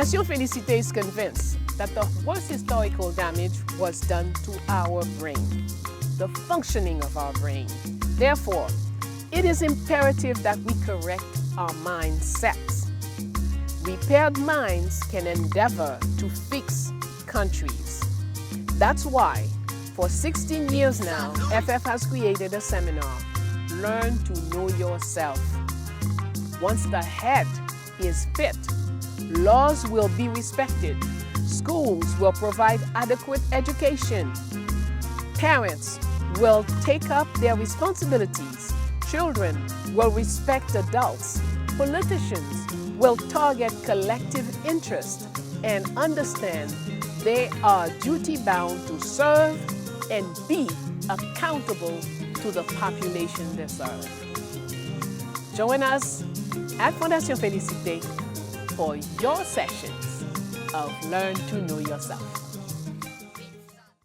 Fondation Felicite is convinced that the worst historical damage was done to our brain, the functioning of our brain. Therefore, it is imperative that we correct our mindsets. Repaired minds can endeavor to fix countries. That's why, for 16 years now, FF has created a seminar, Learn to Know Yourself. Once the head is fit, laws will be respected, schools will provide adequate education, parents will take up their responsibilities, children will respect adults, politicians will target collective interest and understand they are duty-bound to serve and be accountable to the population they serve. Join us at Fondation Felicite for your sessions of Learn to Know Yourself.